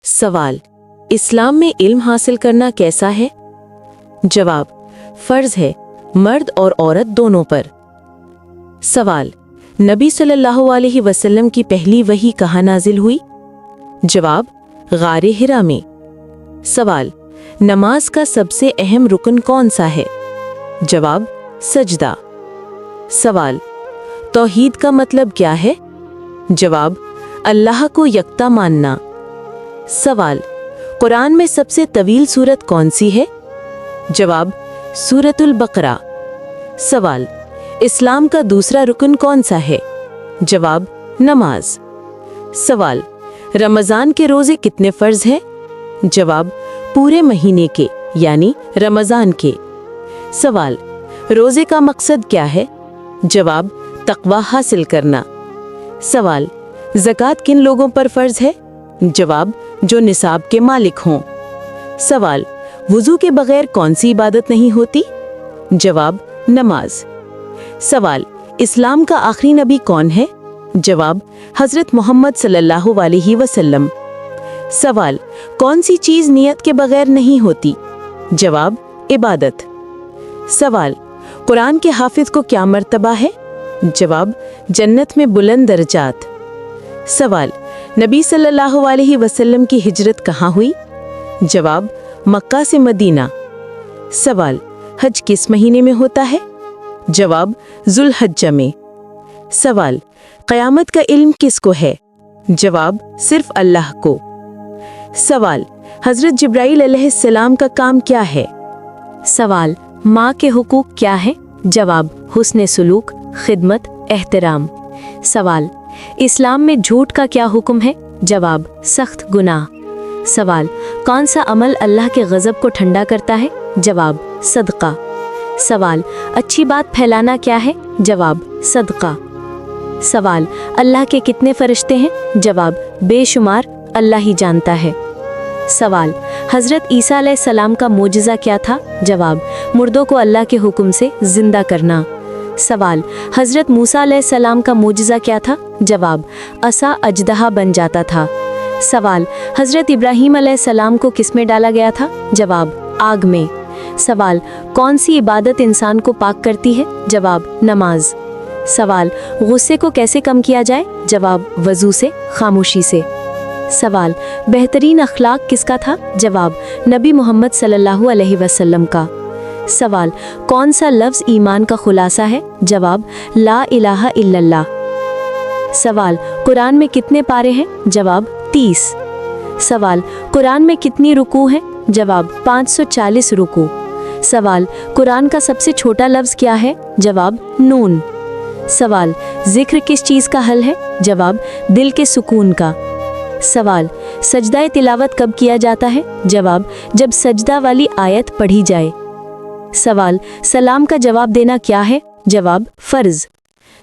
सवाल, इस्लाम में इल्म हासिल करना कैसा है? जवाब, फर्ज है मर्द और औरत दोनों पर। सवाल, नबी सल्लल्लाहु अलैहि वसल्लम की पहली वही कहाँ नाजिल हुई? जवाब, गारे हिरा में। सवाल, नमाज का सबसे अहम रुकन कौन सा है? जवाब, सजदा। सवाल, तौहीद का मतलब क्या है? जवाब, अल्लाह को यकता मानना। सवाल, कुरान में सबसे तवील सूरत कौन सी है? जवाब, सूरतुल बकरा। सवाल, इस्लाम का दूसरा रुकन कौन सा है? जवाब, नमाज। सवाल, रमज़ान के रोज़े कितने फ़र्ज हैं? जवाब, पूरे महीने के यानी रमज़ान के। सवाल, रोज़े का मकसद क्या है? जवाब, तक़वा हासिल करना। सवाल, ज़कात किन लोगों पर फ़र्ज है? जवाब, जो निसाब के मालिक हों। सवाल, वुज़ू के बगैर कौन सी इबादत नहीं होती? जवाब, नमाज। सवाल, इस्लाम का आखिरी नबी कौन है? जवाब, हज़रत मोहम्मद सल्लल्लाहु अलैहि वसल्लम। सवाल, कौन सी चीज़ नियत के बगैर नहीं होती? जवाब, इबादत। सवाल, कुरान के हाफिज को क्या मर्तबा है? जवाब, जन्नत में बुलंद दर्जात। सवाल, नबी सल्लल्लाहु अलैहि वसल्लम की हिजरत कहाँ हुई? जवाब, मक्का से मदीना। सवाल, हज किस महीने में होता है? जवाब, जुल्हज्जा में। सवाल, क़यामत का इल्म किसको है? जवाब, सिर्फ अल्लाह को। सवाल, हज़रत जिब्राईल अलैहिस्सलाम का काम क्या है? सवाल, माँ के हुकूक क्या है? जवाब, हुस्न सुलूक, खिदमत, एहतराम। सवाल, इस्लाम में झूठ का क्या हुक्म है? जवाब, सख्त गुनाह। सवाल, कौन सा अमल अल्लाह के गज़ब को ठंडा करता है? जवाब, सदका। सवाल, अच्छी बात फैलाना क्या है? जवाब, सदका। सवाल, अल्लाह के कितने फरिश्ते हैं? जवाब, बेशुमार, अल्लाह ही जानता है। सवाल, हज़रत ईसा अलैहिस्सलाम का मोजिज़ा क्या था? जवाब, मुर्दों को अल्लाह के हुक्म से जिंदा करना। सवाल, हज़रत मूसा अलैहिस्सलाम का मोजिज़ा क्या था? जवाब, असा अजदहा बन जाता था। सवाल, हज़रत इब्राहीम अलैहिस्सलाम को किस में डाला गया था? जवाब, आग में। सवाल, कौन सी इबादत इंसान को पाक करती है? जवाब, नमाज। सवाल, गुस्से को कैसे कम किया जाए? जवाब, वज़ू से, खामोशी से। सवाल, बेहतरीन अखलाक किसका था? जवाब, नबी मोहम्मद सल्लल्लाहु अलैहि वसल्लम का। सवाल, कौन सा लफ्ज़ ईमान का खुलासा है? जवाब, ला इलाहा इल्लल्लाह। सवाल, कुरान में कितने पारे हैं? जवाब, 30। सवाल, कुरान में कितनी रुकू हैं? जवाब, 540 रुकू। सवाल, कुरान का सबसे छोटा लफ्ज़ क्या है? जवाब, नून। सवाल, जिक्र किस चीज़ का हल है? जवाब, दिल के सुकून का। सवाल, सजदा तिलावत कब किया जाता है? जवाब, जब सजदा वाली आयत पढ़ी जाए। सवाल, सलाम का जवाब देना क्या है? जवाब, फ़र्ज।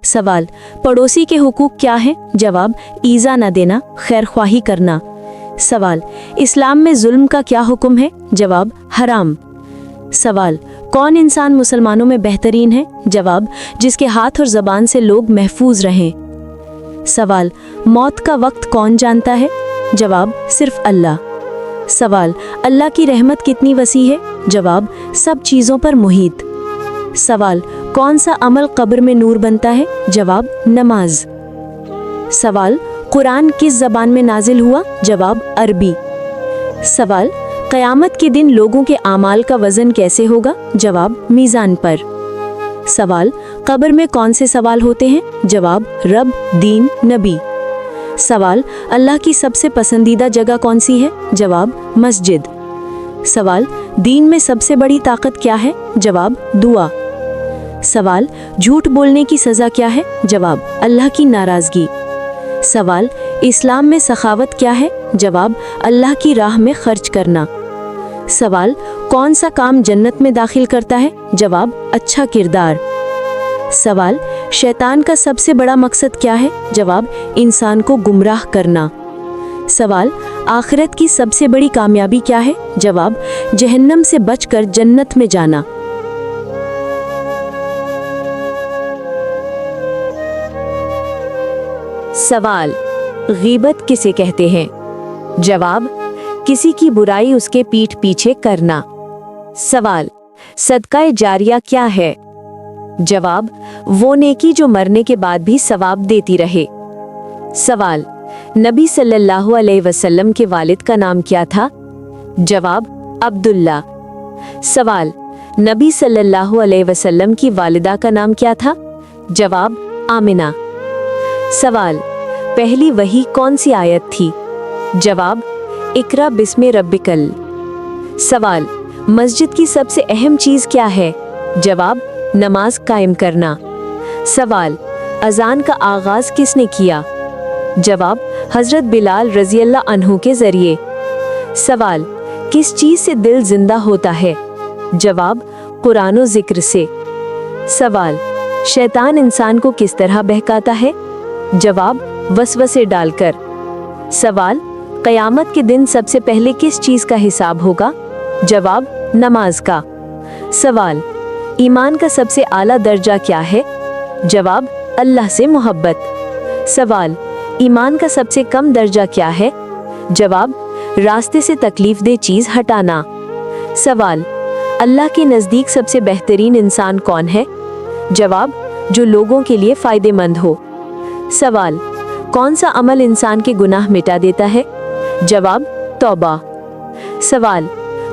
सवाल, पड़ोसी के हुकूक क्या है? जवाब, ईज़ा न देना, खैर ख्वाही करना। सवाल, इस्लाम में जुल्म का क्या हुक्म है? जवाब, हराम। सवाल, कौन इंसान मुसलमानों में बेहतरीन है? जवाब, जिसके हाथ और ज़बान से लोग महफूज रहें। सवाल, मौत का वक्त कौन जानता है? जवाब, सिर्फ अल्लाह। सवाल, अल्लाह की रहमत कितनी वसी है? जवाब, सब चीज़ों पर मुहीत। सवाल, कौन सा अमल कब्र में नूर बनता है? जवाब, नमाज। सवाल, कुरान किस ज़बान में नाजिल हुआ? जवाब, अरबी। सवाल, क़यामत के दिन लोगों के आमाल का वज़न कैसे होगा? जवाब, मीज़ान पर। सवाल, कब्र में कौन से सवाल होते हैं? जवाब, रब, दीन, नबी। सवाल, अल्लाह की सबसे पसंदीदा जगह कौन सी है? जवाब, मस्जिद। सवाल, दीन में सबसे बड़ी ताकत क्या है? जवाब, दुआ। सवाल, झूठ बोलने की सज़ा क्या है? जवाब, अल्लाह की नाराज़गी। सवाल, इस्लाम में सखावत क्या है? जवाब, अल्लाह की राह में खर्च करना। सवाल, कौन सा काम जन्नत में दाखिल करता है? जवाब, अच्छा किरदार। सवाल, शैतान का सबसे बड़ा मकसद क्या है? जवाब, इंसान को गुमराह करना। सवाल, आखिरत की सबसे बड़ी कामयाबी क्या है? जवाब, जहन्नम से बचकर जन्नत में जाना। सवाल, गीबत किसे कहते हैं? जवाब, किसी की बुराई उसके पीठ पीछे करना। सवाल, सदका जारिया क्या है? जवाब, वो नेकी जो मरने के बाद भी सवाब देती रहे। सवाल, नबी सल्लल्लाहु अलैहि वसल्लम के वालिद का नाम क्या था? जवाब, अब्दुल्ला। सवाल, नबी सल्लल्लाहु अलैहि वसल्लम की वालिदा का नाम क्या था? जवाब, आमिना। सवाल, पहली वही कौन सी आयत थी? जवाब, इकरा बिस्मे रब्बिकल। सवाल, मस्जिद की सबसे अहम चीज क्या है? जवाब, नमाज कायम करना। सवाल, अजान का आगाज किसने किया? जवाब, हजरत बिलाल रज़ियल्लाहु अन्हु के जरिए। सवाल, किस चीज से दिल जिंदा होता है? जवाब, कुरान और जिक्र से। सवाल, शैतान इंसान को किस तरह बहकाता है? जवाब, वसवसे डालकर। सवाल, क़यामत के दिन सबसे पहले किस चीज का हिसाब होगा? जवाब, नमाज का। सवाल, ईमान का सबसे आला दर्जा क्या है? जवाब, अल्लाह से मोहब्बत। सवाल, ईमान का सबसे कम दर्जा क्या है? जवाब, रास्ते से तकलीफ दे चीज हटाना। सवाल, अल्लाह के नज़दीक सबसे बेहतरीन इंसान कौन है? जवाब, जो लोगों के लिए फ़ायदेमंद हो। सवाल, कौन सा अमल इंसान के गुनाह मिटा देता है? जवाब, तौबा। सवाल,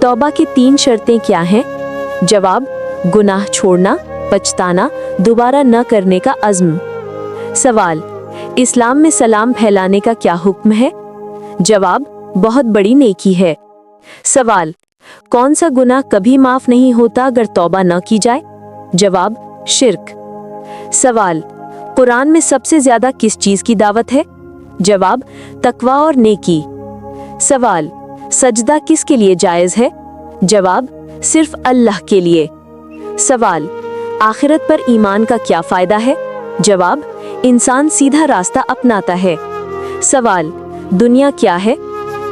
तौबा की 3 शर्तें क्या हैं? जवाब, गुनाह छोड़ना, पछताना, दोबारा न करने का अज़्म। सवाल, इस्लाम में सलाम फैलाने का क्या हुक्म है? जवाब, बहुत बड़ी नेकी है। सवाल, कौन सा गुनाह कभी माफ नहीं होता अगर तौबा न की जाए? जवाब, शिर्क। सवाल, कुरान में सबसे ज्यादा किस चीज की दावत है? जवाब, तकवा और नेकी। सवाल, सजदा किसके लिए जायज है? जवाब, सिर्फ अल्लाह के लिए। सवाल, आखिरत पर ईमान का क्या फायदा है? जवाब, इंसान सीधा रास्ता अपनाता है। सवाल, दुनिया क्या है?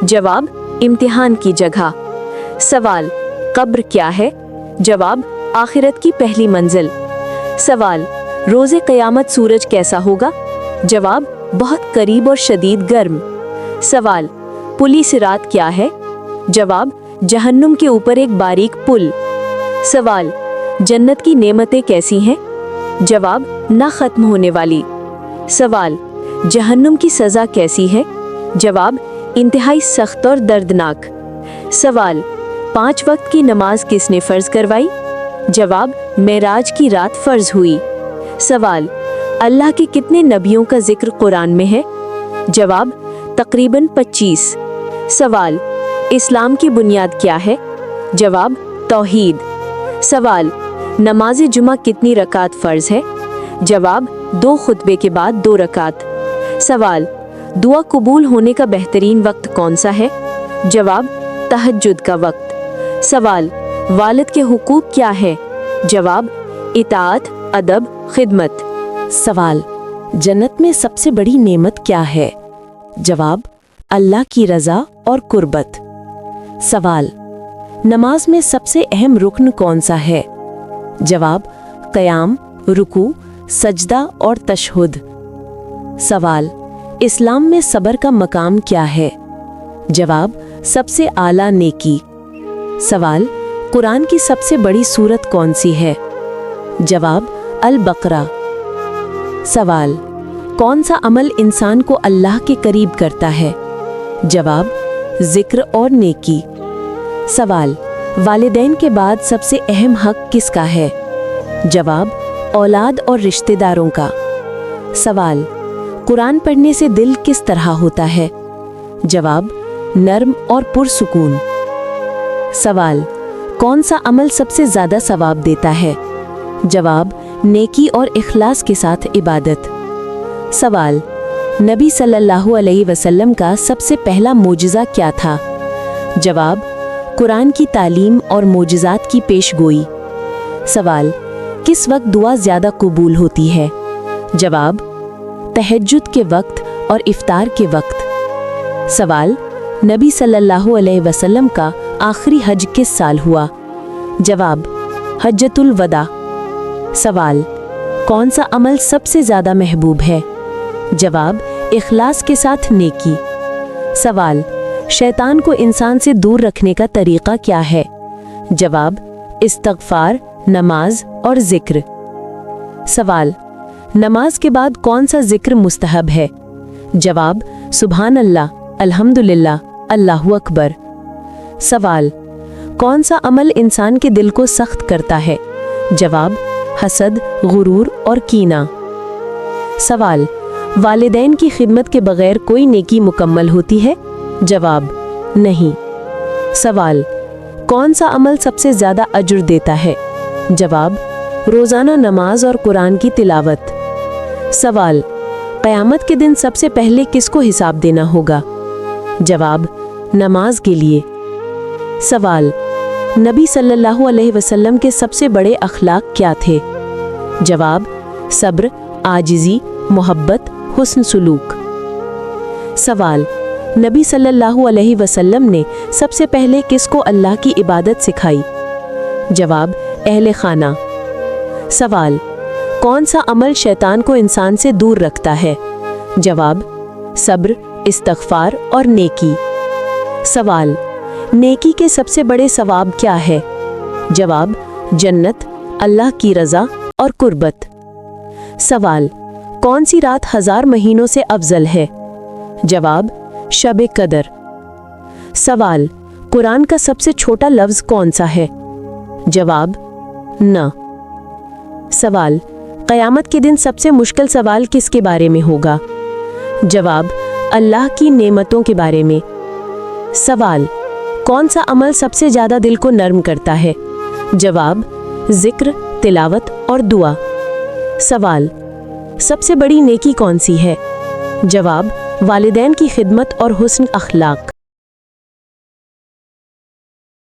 जवाब, इम्तिहान की जगह। सवाल, कब्र क्या है? जवाब, आखिरत की पहली मंजिल। सवाल, रोज़े क़यामत सूरज कैसा होगा? जवाब, बहुत करीब और शदीद गर्म। सवाल, पुली सिरात क्या है? जवाब, जहन्नुम के ऊपर एक बारीक पुल। सवाल, जन्नत की नेमतें कैसी हैं? जवाब, ना खत्म होने वाली। सवाल, जहन्नुम की सज़ा कैसी है? जवाब, इंतहाई सख्त और दर्दनाक। सवाल, 5 वक्त की नमाज किसने फ़र्ज करवाई? जवाब, मेराज की रात फ़र्ज हुई। सवाल, अल्लाह के कितने नबियों का जिक्र कुरान में है? जवाब, तकरीबन 25। सवाल, इस्लाम की बुनियाद क्या है? जवाब, तौहीद। सवाल, नमाज जुमा कितनी रकात फ़र्ज है? जवाब, 2 खुतबे के बाद 2 रकात। सवाल, दुआ कबूल होने का बेहतरीन वक्त कौन सा है? जवाब, तहज्जुद का वक्त। सवाल, वालिद के हुकूक क्या है? जवाब, इताअत, अदब, खिदमत। सवाल, जन्नत में सबसे बड़ी नेमत क्या है? जवाब, अल्लाह की रज़ा और कुर्बत। सवाल, नमाज में सबसे अहम रुकन कौन सा है? जवाब, क़याम, रुकू, सजदा और तशहुद। सवाल, इस्लाम में सब्र का मकाम क्या है? जवाब, सबसे आला नेकी। सवाल, कुरान की सबसे बड़ी सूरत कौन सी है? जवाब, अल बकरा। सवाल, कौन सा अमल इंसान को अल्लाह के करीब करता है? जवाब, जिक्र और नेकी। सवाल, वालिदैन के बाद सबसे अहम हक किसका है? जवाब, औलाद और रिश्तेदारों का। सवाल, कुरान पढ़ने से दिल किस तरह होता है? जवाब, नर्म और पुरसुकून। सवाल, कौन सा अमल सबसे ज़्यादा सवाब देता है? जवाब, नेकी और इखलास के साथ इबादत। सवाल, नबी सल्लल्लाहु अलैहि वसल्लम का सबसे पहला मोजिज़ा क्या था? जवाब, कुरान की तालीम और मोजिज़ात की पेशगोई। सवाल, किस वक्त दुआ ज़्यादा कबूल होती है? जवाब, तहज्जुद के वक्त और इफ्तार के वक्त। सवाल, नबी सल्लल्लाहु अलैहि वसल्लम का आखिरी हज किस साल हुआ? जवाब, हज्जतुल वदा। सवाल, कौन सा अमल सबसे ज़्यादा महबूब है? जवाब, इखलास के साथ नेकी। सवाल, शैतान को इंसान से दूर रखने का तरीका क्या है? जवाब, इस्तगफार, नमाज और जिक्र। सवाल, नमाज के बाद कौन सा जिक्र मुस्तहब है? जवाब, सुभान अल्लाह, अल्हम्दुलिल्लाह, अल्लाहु अकबर। सवाल, कौन सा अमल इंसान के दिल को सख्त करता है? जवाब, हसद, गुरूर और कीना। सवाल, वालिदैन की खिदमत के बगैर कोई नेकी मुकम्मल होती है? जवाब, नहीं। सवाल, कौन सा अमल सबसे ज़्यादा अजर देता है? जवाब, रोज़ाना नमाज और कुरान की तिलावत। सवाल, क़यामत के दिन सबसे पहले किसको हिसाब देना होगा? जवाब, नमाज के लिए। सवाल, नबी सल्लल्लाहु अलैहि वसल्लम के सबसे बड़े अखलाक क्या थे? जवाब, सब्र, आजिज़ी, मोहब्बत, हुस्न सुलूक। सवाल, नबी सल्लल्लाहु अलैहि वसल्लम ने सबसे पहले किसको अल्लाह की इबादत सिखाई? जवाब, अहले खाना। सवाल, कौन सा अमल शैतान को इंसान से दूर रखता है? जवाब, सब्र, इस्तगफार और नेकी। सवाल, नेकी के सबसे बड़े सवाब क्या है? जवाब, जन्नत, अल्लाह की रज़ा और कुर्बत। सवाल, कौन सी रात 1000 महीनों से अफजल है? जवाब, शब कदर। सवाल, कुरान का सबसे छोटा लफ्ज कौन सा है? जवाब, न। सवाल, क़यामत के दिन सबसे मुश्किल सवाल किसके बारे में होगा? जवाब, अल्लाह की नेमतों के बारे में। सवाल, कौन सा अमल सबसे ज़्यादा दिल को नर्म करता है? जवाब, जिक्र, तिलावत और दुआ। सवाल, सबसे बड़ी नेकी कौन सी है? जवाब, वालिदैन की खिदमत और हुस्न अखलाक।